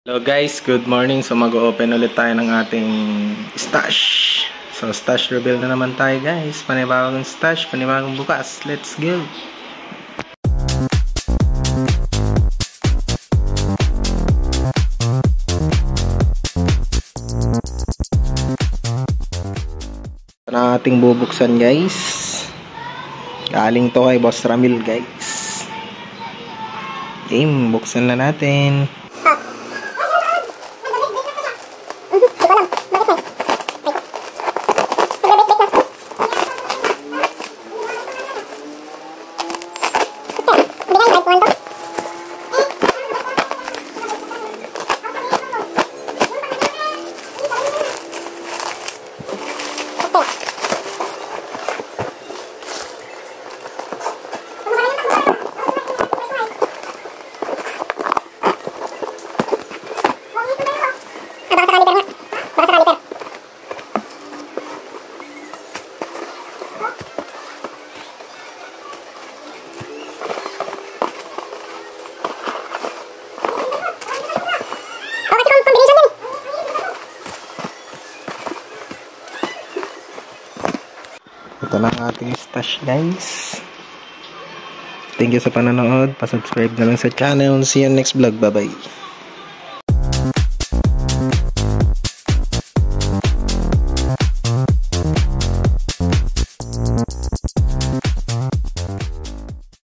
Hello guys, good morning. So mag-open ulit tayo ng ating stash. So stash reveal na naman tayo guys. Panibagong stash, panibagong bukas. Let's go! Ito na ating bubuksan guys. Galing to kay Boss Ramil guys. Game, buksan na natin. Ito na ang ating stash guys. Thank you sa panonood. Pa-subscribe na lang sa channel. See you next vlog. Bye bye.